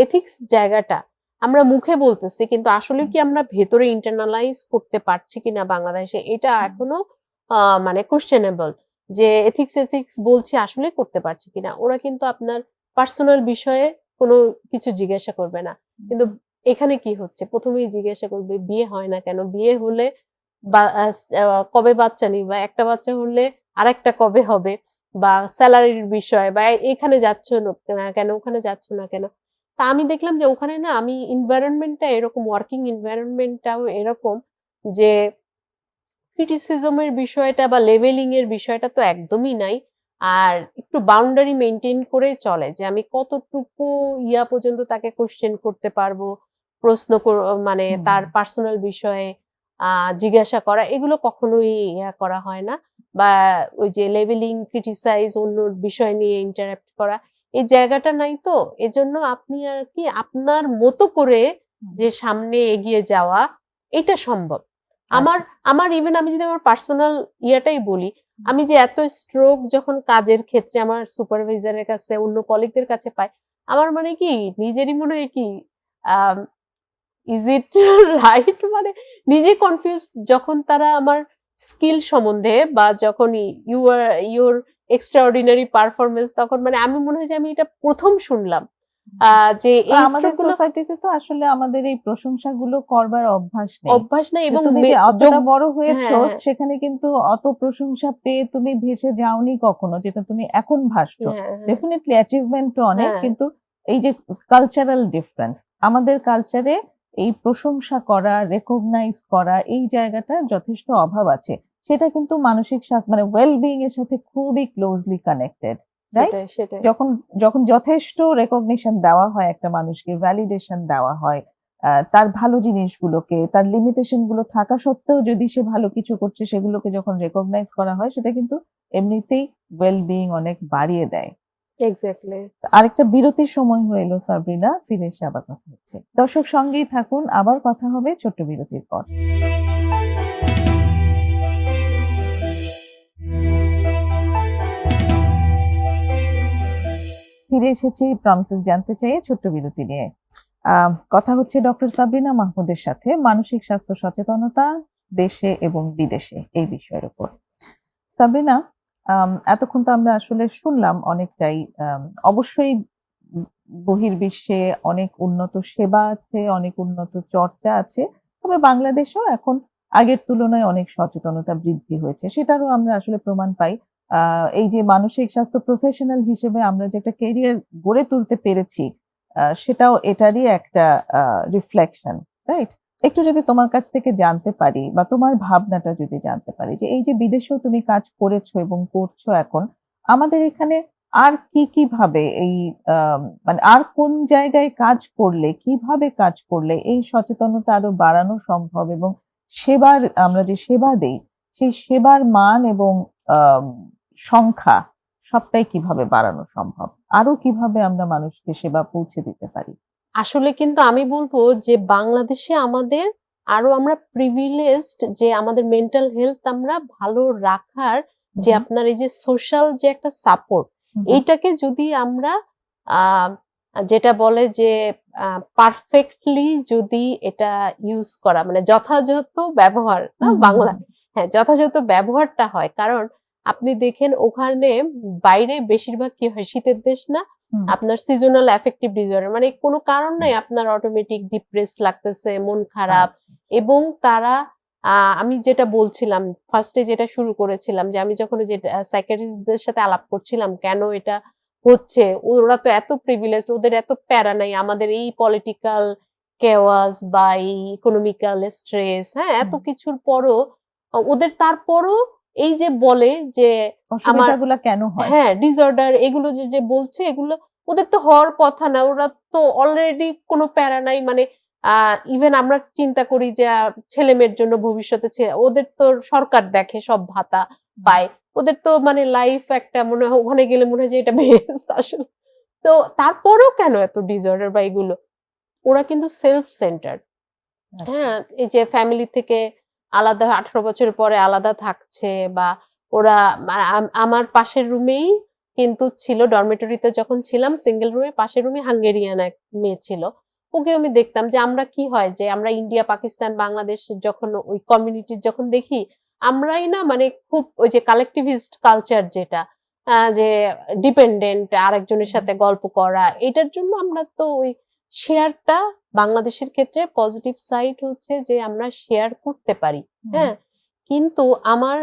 এথিক্স জায়গাটা আমরা মুখে বলতেছি, কিন্তু আসলে কি আমরা ভেতরে ইন্টারনালাইজ করতে পারছি কিনা বাংলাদেশে, এটা এখনো মানে কোশ্চেনেবল। যে এথিক্স বলছি, আসলে করতে পারছি কিনা। ওরা কিন্তু আপনার পার্সোনাল বিষয়ে কোনো কিছু জিজ্ঞাসা করবে না, কিন্তু এখানে কি হচ্ছে, প্রথমেই জিজ্ঞাসা করবে বিয়ে হয় না কেন, বিয়ে হলে কবে বাচ্চা নিবা, একটা বাচ্চা হলে আরেকটা কবে হবে, বা স্যালারির বিষয়, বা এখানে যাচ্ছ না কেন, ওখানে যাচ্ছ না কেন। তা আমি দেখলাম যে ওখানে না, আমি এনভায়রনমেন্টটা এরকম, ওয়ার্কিং এনভায়রনমেন্টটাও এরকম যে ক্রিটিসিজমের বিষয়টা বা লেভেলিং এর বিষয়টা তো একদমই নাই। আর একটু বাউন্ডারি মেনটেন করে চলে, যে আমি কতটুকু ইয়া পর্যন্ত তাকে কোশ্চেন করতে পারবো, মানে তার পার্সোনাল বিষয়ে জিজ্ঞাসা করা, এগুলো কখনোই ইয়া করা হয় না। বা ওই যে লেভেলিং, ক্রিটিসাইজ, অন্য বিষয় নিয়ে ইন্টারাপ্ট করা, এই জায়গাটা নাই। তো এজন্য আপনি আর কি আপনার মতো করে যে সামনে এগিয়ে যাওয়া, এটা সম্ভব। আমার আমার ইভেন আমি যদি আমার পার্সোনাল ইয়াটাই বলি, আমি যে এত স্ট্রোক যখন কাজের ক্ষেত্রে আমার সুপারভাইজারের কাছে, অন্য কলিগদের কাছে পাই, আমার মানে কি নিজেরই মনে হয় কি ইজ ইট রাইট, মানে নিজেই কনফিউজ যখন তারা আমার স্কিল সম্বন্ধে, বা যখন ইউর এক্সট্রাঅর্ডিনারি পারফরমেন্স, তখন মানে আমি মনে হয় যে আমি এটা প্রথম শুনলাম যে এই আমাদের স্ট্রোক গুলো সোসাইটিতে তো আসলে আমাদের এই প্রশংসাগুলো করবার অভ্যাস নেই। এবং তুমি যে অতটা বড় হয়েছো, হ্যাঁ, সেখানে কিন্তু অত প্রশংসা পেয়ে তুমি ভেসে যাওনি কখনো, যেটা তুমি এখন ভাসছো। হ্যাঁ, ডেফিনেটলি অ্যাচিভমেন্ট অনেক, হ্যাঁ, কিন্তু এই যে কালচারাল ডিফারেন্স, আমাদের কালচারে এই প্রশংসা করা, রেকগনাইজ করা, এই জায়গাটা যথেষ্ট অভাব আছে। সেটা কিন্তু মানসিক স্বাস্থ্য মানে ওয়েলবিং এর সাথে খুবই ক্লোজলি কানেক্টেড, রাইট? সেটাই। যখন যখন যথেষ্ট রেকগনিশন দেওয়া হয় একটা মানুষকে, ভ্যালিডেশন দেওয়া হয় তার ভালো জিনিসগুলোকে, তার লিমিটেশন গুলো থাকা সত্ত্বেও যদি সে ভালো কিছু করছে সেগুলোকে যখন রেকগনাইজ করা হয়, সেটা কিন্তু এমনিতেই ওয়েলবিং অনেক বাড়িয়ে দেয়। এক্স্যাক্টলি। আরেকটা বিরতির সময় হয়ে এলো সাবরিনা, ফিরে এসে আবার কথা হচ্ছে। দর্শক সঙ্গেই থাকুন, আবার কথা হবে ছোট্ট বিরতির পর। ফিরে এসেছি প্রমিসেস জানতে চাই ছোট্ট বিরতি নিয়ে। কথা হচ্ছে ডক্টর সাবরিনা মাহমুদের সাথে মানসিক স্বাস্থ্য সচেতনতা দেশে এবং বিদেশে, এই বিষয়ের উপর। সাবরিনা, এতক্ষণ তো আমরা আসলে শুনলাম অনেকটাই। অবশ্যই বহির্বিশ্বে অনেক উন্নত সেবা আছে, অনেক উন্নত চর্চা আছে, তবে বাংলাদেশেও এখন আগের তুলনায় অনেক সচেতনতা বৃদ্ধি হয়েছে, সেটারও আমরা আসলে প্রমাণ পাই। এই যে মানসিক স্বাস্থ্য প্রফেশনাল হিসেবে আমরা যে একটা ক্যারিয়ার গড়ে তুলতে পেরেছি, সেটাও এটারই একটা রিফ্লেকশন, রাইট? একটু যদি তোমার কাছ থেকে জানতে পারি বা তোমার ভাবনাটা যদি জানতে পারি যে এই যে বিদেশেও তুমি কাজ করেছো এবং করছো এখন, আমাদের এখানে আর কি ভাবে এই মানে আর কোন জায়গায় কাজ করলে, কিভাবে কাজ করলে এই সচেতনতা আরো বাড়ানো সম্ভব এবং সেবার আমরা যে সেবা দেই সেই সেবার মান এবং আম সংখ্যা সবটাই কিভাবে বাড়ানো সম্ভব? আরো কিভাবে আমরা মানুষকে সেবা পৌঁছে দিতে পারি? আসলে কিন্তু আমি বলবো যে বাংলাদেশে আমাদের আরো আমরা প্রিভিলেজড, যে আমাদের মেন্টাল হেলথ আমরা ভালো রাখার যে হুম, আপনার এই যে সোশ্যাল যে একটা সাপোর্ট, হুম, এইটাকে যদি আমরা আহ, যেটা বলে যে পারফেক্টলি যদি এটা ইউজ করা, মানে যথাযথ ব্যবহার, না হুম, হুম, হুম, বাংলা, হ্যাঁ যথাযথ ব্যবহারটা হয়। কারণ আপনি দেখেন ওখানে বাইরে বেশিরভাগ কি হয়, শীতের দেশ না, হুম, আপনার সিজনাল অ্যাফেক্টিভ ডিসঅর্ডার, মানে কোনো কারণ নাই আপনার অটোমেটিক ডিপ্রেসড লাগতেছে, মন খারাপ। আচ্ছা, এবং তারা আমি যেটা বলছিলাম ফার্স্টে, যেটা শুরু করেছিলাম, যে আমি যখন ওই যে সাইকিয়াট্রিস্টদের সাথে আলাপ করছিলাম কেন এটা হচ্ছে, ওরা তো এত প্রিভিলেজড, ওদের এত প্যারা নাই আমাদের এই পলিটিক্যাল কেওয়াস বা এই ইকোনমিক্যাল স্ট্রেস, হ্যাঁ এত হুম। কিছুর পরও ওদের তারপরও এই যে বলে যে আমার, অসুবিধাগুলা কেন হয়? হ্যাঁ ডিসঅর্ডার এগুলো যে যে বলছে, এগুলো ওদের তো হওয়ার কথা না, ওরা তো অলরেডি কোনো প্যারা নাই। মানে ইভেন আমরা চিন্তা করি যে ছেলে মেয়ের জন্য ভবিষ্যতে ওদের তো সরকার দেখে সব ভাতা হুম, পায়, ওদের তো মানে লাইফ একটা মনে হয়, ওখানে গেলে মনে হয় যে এটা বেস্ট আসলে। তো তারপরেও কেন এত ডিসঅর্ডার বা এগুলো, ওরা কিন্তু সেলফ সেন্টার্ড। আচ্ছা, হ্যাঁ, এই যে ফ্যামিলি থেকে আলাদা 18 বছরের পরে আলাদা থাকছে, বা ওরা আমার পাশের রুমেই কিন্তু ছিল, ডরমেটরিতে যখন ছিলাম সিঙ্গেল রুমে, পাশের রুমে হাঙ্গেরিয়ান এক মেয়ে ছিল। ওকে আমি দেখতাম যে আমরা কি হয় যে আমরা ইন্ডিয়া, পাকিস্তান, বাংলাদেশ যখন ওই কমিউনিটির যখন দেখি, আমরাই না মানে খুব ওই যে কালেক্টিভিস্ট কালচার যেটা, যে ডিপেন্ডেন্ট আরেকজনের হুম, সাথে গল্প করা, এটার জন্য আমরা তো ওই শেয়ারটা, বাংলাদেশের ক্ষেত্রে পজিটিভ সাইড হচ্ছে যে আমরা শেয়ার করতে পারি। হুম, হ্যাঁ, কিন্তু আমার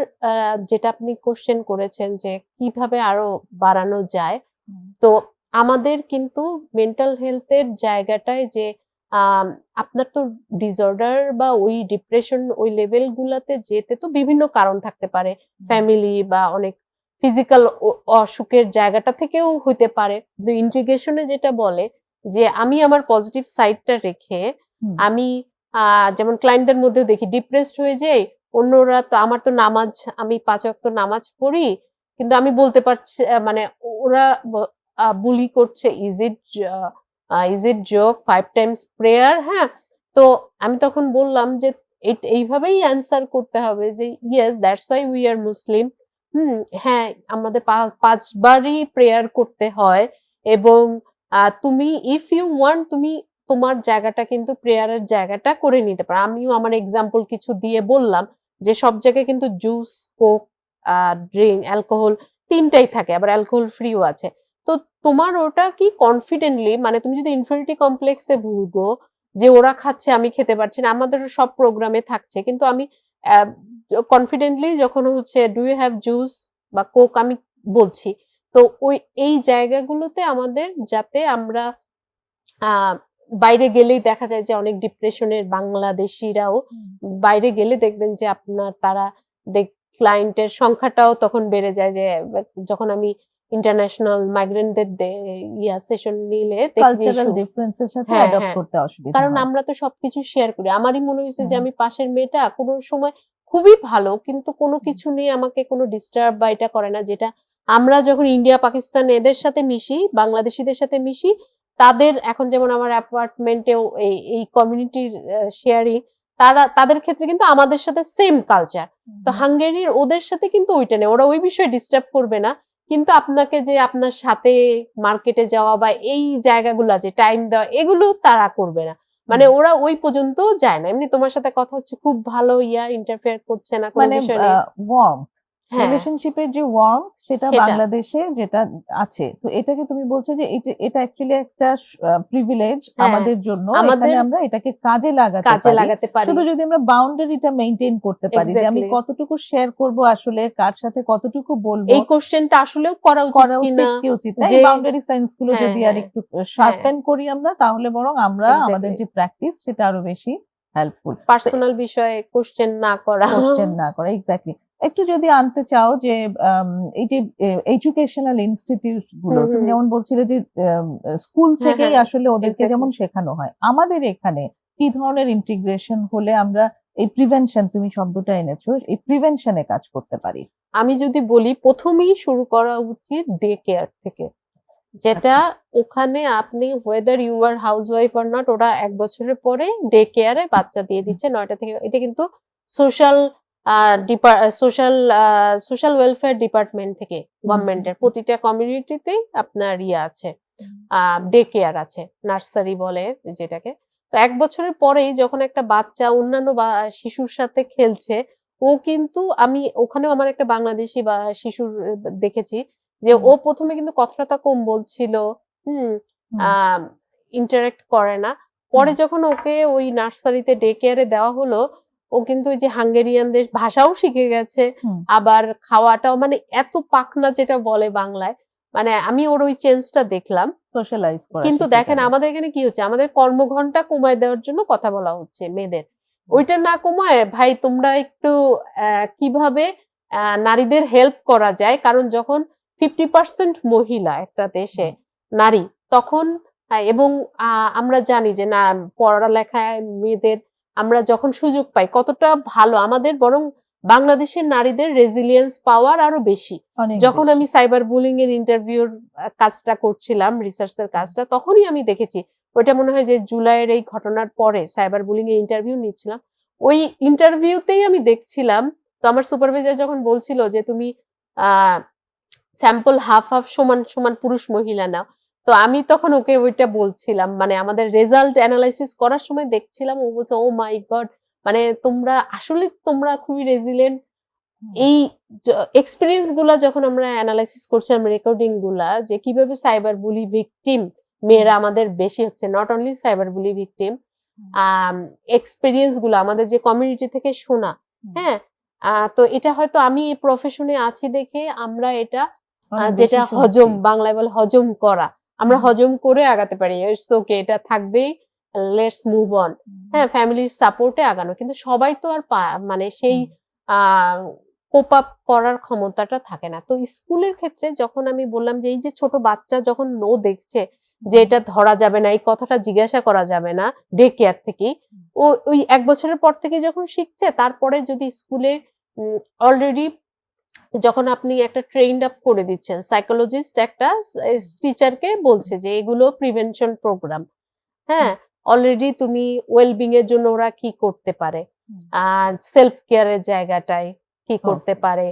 যেটা আপনি কোশ্চেন করেছেন যে কিভাবে আরো বাড়ানো যায়, হুম, তো আমাদের কিন্তু মেন্টাল হেলথের জায়গাটায় যে আম, আপনার তো ডিসঅর্ডার বা ওই ডিপ্রেশন ওই লেভেল গুলাতে যেতে তো বিভিন্ন কারণ থাকতে পারে, হুম, ফ্যামিলি বা অনেক ফিজিক্যাল অসুখের জায়গাটা থেকেও হইতে পারে। ইন্টিগ্রেশনে যেটা বলে যে আমি আমার পজিটিভ সাইডটা রেখে হুম, আমি যেমন ক্লায়েন্টদের মধ্যেও দেখি ডিপ্রেসড হয়ে যায়, অন্যরা তো আমার তো নামাজ, আমি 5 ওয়াক্ত নামাজ পড়ি, কিন্তু আমি বলতে পারছি মানে ওরা বুলি করছে, is it joke 5 Times prayer, হ্যাঁ। তো আমি তখন বললাম যে এইভাবেই অ্যান্সার করতে হবে যে yes that's why we are Muslim. Hmm, হ্যাঁ আমাদের 5 বারই প্রেয়ার করতে হয়। এবং তুমি ইফ ইউ ওয়ান্ট, তুমি তোমার জায়গাটা কিন্তু প্রেয়ারের জায়গাটা করে নিতে পারো। আমিও আমার এক্সাম্পল কিছু দিয়ে বললাম যে সব জায়গায় কিন্তু জুস, কোক, ড্রিঙ্ক, অ্যালকোহল ৩টাই থাকে, আবার অ্যালকোহল ফ্রিও আছে। তো তোমার ওটা কি কনফিডেন্টলি, মানে তুমি যদি ইনফিনিটি কমপ্লেক্সে ভুগো যে ওরা খাচ্ছে আমি খেতে পারছি না, আমাদেরও সব প্রোগ্রামে থাকছে, কিন্তু আমি কনফিডেন্টলি যখন হচ্ছে ডু ইউ হ্যাভ জুস বা কোক আমি বলছি। তো ওই এই জায়গাগুলোতে আমাদের যাতে আমরা আহ বাইরে গেলেই দেখা যায় যে অনেক ডিপ্রেশনের বাংলাদেশিরাও হুম, বাইরে গেলে দেখবেন যে আপনার তারা ক্লায়েন্টের সংখ্যাটাও তখন বেড়ে যায়, যে যখন আমি ইন্টারন্যাশনাল মাইগ্রেন্টদের সেশন নিলে দেখি যে কালচারাল ইস্যু, ডিফারেন্সের সাথে হ্যাঁ অ্যাডপ্ট হ্যাঁ, করতে অসুবিধা কারণ হয়। আমরা তো সবকিছু শেয়ার করি। আমারই মনে হয়েছে যে হুম, আমি পাশের মেয়েটা কোনো সময় খুবই ভালো, কিন্তু কোনো হুম, কিছু নিয়ে আমাকে কোনো ডিস্টার্ব বা এটা করে না, যেটা আমরা যখন ইন্ডিয়া, পাকিস্তান এদের সাথে মিশি, বাংলাদেশিদের সাথে মিশি, তাদের এখন যেমন আমার অ্যাপার্টমেন্টেও এই কমিউনিটির শেয়ারিং, তাদের ক্ষেত্রে কিন্তু আমাদের সাথে সেম কালচার। হুম, তো হুম। হাঙ্গেরির ওদের সাথে কিন্তু ওইটা নেই, ওরা ওই বিষয়ে ডিস্টার্ব করবে না। কিন্তু আপনাকে যে আপনার সাথে মার্কেটে যাওয়া বা এই জায়গাগুলো যে টাইম দেওয়া, এগুলো তারা করবে না। মানে হুম। ওরা ওই পর্যন্ত যায় না। এমনি তোমার সাথে কথা হচ্ছে খুব ভালো, ইন্টারফেয়ার করছে না কোনো মানে বিষয় নিয়ে। ওয়ার্মথ। হ্যাঁ রিলেশনশিপের যে ওয়ার্মথ সেটা সেটা বাংলাদেশে যেটা আছে, তো এটাকে তুমি বলছো যে এটা অ্যাকচুয়ালি একটা প্রিভিলেজ হ্যাঁ আমাদের জন্য, আমাদের এখানে আমরা এটাকে কাজে লাগাতে কাজে পারি। লাগাতে পারি। শুধু যদি আমরা বাউন্ডারিটা মেনটেন করতে পারি যে আমি এক্স্যাক্টলি, কতটুকু শেয়ার করব, আসলে কার সাথে কতটুকু বলবো, এই কোশ্চেনটা আসলেও করা উচিত করা কিনা, উচিত কি উচিত না, এই যে বাউন্ডারি সায়েন্স গুলো হ্যাঁ যদি আর হ্যাঁ একটু হ্যাঁ শার্পেন করি আমরা, তাহলে বরং আমরা আমাদের এক্স্যাক্টলি, যে প্র্যাকটিস সেটা আরো বেশি হেল্পফুল। পার্সোনাল বিষয়ে কোশ্চেন না করা। কোশ্চেন না করে, এক্স্যাক্টলি। একটু যদি আনতে চাও যে আম, এই যে এডুকেশনাল ইনস্টিটিউট গুলো, হুম তুমি হুম যেমন বলছিলে যে স্কুল হ্যাঁ থেকেই হ্যাঁ আসলে ওদেরকে এক্স্যাক্টলি। যেমন শেখানো হয়, আমাদের এখানে কি ধরনের ইন্টিগ্রেশন হলে আমরা এই প্রিভেনশন, তুমি শব্দটা এনেছো, এই প্রিভেনশনে কাজ করতে পারি? আমি যদি বলি প্রথমেই শুরু করা উচিত ডে কেয়ার থেকে, যেটা আচ্ছা। ওখানে আপনি whether you are housewife or not, ওরা 1 বছরের পরে ডে কেয়ারে বাচ্চা দিয়ে দিচ্ছে 9টা থেকে। এটা কিন্তু social social social welfare department থেকে, গভর্নমেন্টের প্রতিটা কমিউনিটিতেই আপনার ইয়ে আছে, ডে কেয়ার আছে, নার্সারি বলে যেটাকে। তো 1 বছরের পরেই যখন একটা বাচ্চা অন্যান্য শিশুর সাথে খেলছে, ও কিন্তু, আমি ওখানেও আমার একটা বাংলাদেশি বা শিশুর দেখেছি যে ও প্রথমে কিন্তু কথাটা কম বলছিল, হুম, ইন্টারেক্ট করে না। পরে যখন ওকে ওই নার্সারিতে ডে কেয়ারে দেওয়া হলো, ও কিন্তু ওই যে হাঙ্গেরিয়ানদের ভাষাও শিখে গেছে, আবার খাওয়াটাও, মানে এত পাকনা যেটা বলে বাংলায়, মানে আমি ওর ওই চেঞ্জটা দেখলাম। সোশ্যালাইজ করা কিন্তু শিখে দেখেন গেল। আমাদের এখানে কি হচ্ছে, আমাদের কর্মঘন্টা কমায় দেওয়ার জন্য কথা বলা হচ্ছে মেয়েদের, ওইটা না কমায় ভাই তোমরা একটু কিভাবে নারীদের হেল্প করা যায়, কারণ যখন 50% মহিলা একটা দেশে নারী, তখন এবং আমরা জানি যে না, পড়ালেখায় মেয়েদের আমরা যখন সুযোগ পাই কতটা ভালো আমাদের, বরং বাংলাদেশের নারীদের রেজিলিয়েন্স পাওয়ার আরো বেশি। অনেক যখন বেশি। আমি সাইবার বুলিং এর ইন্টারভিউর কাজটা করছিলাম, রিসার্চের কাজটা, তখনই আমি দেখেছি, ওইটা মনে হয় যে জুলাইয়ের এই ঘটনার পরে সাইবার বুলিং এর ইন্টারভিউ নিচ্ছিলাম, ওই ইন্টারভিউতেই আমি দেখছিলাম। তো আমার সুপারভাইজার যখন বলছিল যে তুমি স্যাম্পল হাফ হাফ সমান সমান পুরুষ মহিলা নাও, তো আমি তখন ওকে ওইটা বলছিলাম, মানে আমাদের রেজাল্ট অ্যানালাইসিস করার সময় দেখছিলাম, ও বলছে ও মাই গড, মানে তোমরা আসলে তোমরা খুবই রেজিলিয়েন্ট। এই এক্সপেরিয়েন্স গুলা যখন আমরা অ্যানালাইসিস করছিলাম, রেকর্ডিং গুলা, যে কিভাবে সাইবার বুলি ভিকটিম মেয়েরা আমাদের বেশি হচ্ছে, not only cyber bully victim, experience গুলো আমাদের যে কমিউনিটি থেকে শোনা, হ্যাঁ, তো এটা হয়তো আমি এই প্রফেশনে আছি দেখে আমরা এটা অনেক বেশি যেটা শুনছি। হজম, বাংলায় বলে হজম করা, আমরা হজম করে আগাতে পারি, ইটস ওকে, এটা থাকবেই, লেটস মুভ অন। হ্যাঁ, ফ্যামিলির সাপোর্টে আগানো, কিন্তু সবাই তো আর মানে সেই কোপ আপ করার ক্ষমতাটা থাকে না। তো স্কুলের ক্ষেত্রে যখন আমি বললাম যে এই যে ছোট বাচ্চা যখন ও দেখছে যে এটা ধরা যাবে না, এই কথাটা জিজ্ঞাসা করা যাবে না ডে কেয়ার থেকেই, ও ওই 1 বছরের পর থেকে যখন শিখছে, তারপরে যদি স্কুলে অলরেডি যখন আপনি একটা ট্রেইনড আপ করে দিচ্ছেন, সাইকোলজিস্ট একটা টিচারকে বলছে যে এগুলো প্রিভেনশন প্রোগ্রাম, হ্যাঁ, অলরেডি তুমি ওয়েলবিং এর জন্য ওরা কি করতে পারে, সেলফ কেয়ারের জায়গাটায় কি করতে পারে,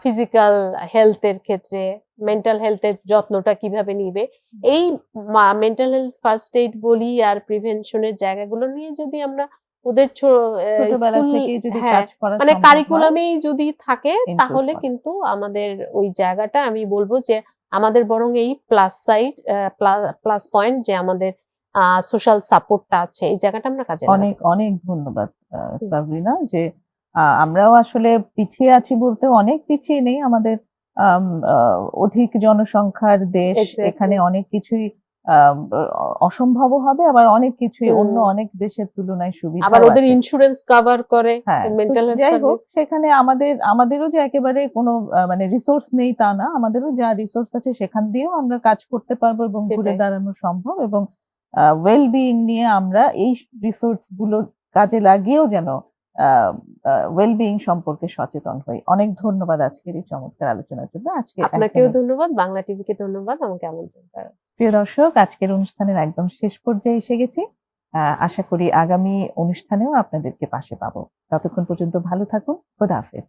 ফিজিক্যাল হেলথের ক্ষেত্রে মেন্টাল হেলথের যত্নটা কিভাবে নিবে, এই মেন্টাল হেলথ ফার্স্ট এইড বলি আর প্রিভেনশনের জায়গাগুলো নিয়ে যদি আমরা ওদের ছোটবেলা স্কুল, থেকেই যদি হ্যাঁ, কাজ করা মানে সম্ভব হয়, কারিকুলামেই যদি থাকে, ইনক্লুড তাহলে করা। কিন্তু আমাদের ওই জায়গাটা, আমি বলবো যে আমাদের বরং এই প্লাস সাইড, প্লাস পয়েন্ট, যে আমাদের সোশ্যাল সাপোর্টটা আছে, এই জায়গাটা আমরা কাজে লাগাতে অনেক পারি। অনেক ধন্যবাদ হুম, সাবরিনা, যে আমরাও আসলে পিছিয়ে আছি বলতে অনেক পিছিয়ে নেই, আমাদের আম, অধিক জনসংখ্যার দেশ, এখানে এক্স্যাক্টলি। অনেক কিছুই অসম্ভবও হবে, আবার অনেক কিছুই অন্য হুম, অনেক দেশের তুলনায় আবার সুবিধাও ওদের আছে। ইন্স্যুরেন্স কভার করে হ্যাঁ, তো মেন্টাল হেলথ যাই হোক, সার্ভিস। সেখানে আমাদেরও যে একেবারে কোনো মানে রিসোর্স নেই তা না, আমাদেরও যা রিসোর্স আছে সেখান দিয়েও আমরা কাজ করতে পারবো এবং ঘুরে সেটাই। দাঁড়ানো সম্ভব, এবং ওয়েল বিইং নিয়ে আমরা এই রিসোর্স গুলো কাজে লাগিয়েও যেন ওয়েল বিইং সম্পর্কে সচেতন হই। অনেক ধন্যবাদ আজকের এই চমৎকার আলোচনার জন্য। আজকে আপনাকেও একদমই ধন্যবাদ, বাংলা টিভিকে ধন্যবাদ আমাকে আমন্ত্রণ করার। প্রিয় দর্শক, আজকের অনুষ্ঠানের একদম শেষ পর্যায়ে এসে গেছি। আশা করি আগামী অনুষ্ঠানেও আপনাদেরকে পাশে পাবো। ততক্ষণ পর্যন্ত ভালো থাকুন। খোদা হাফেজ।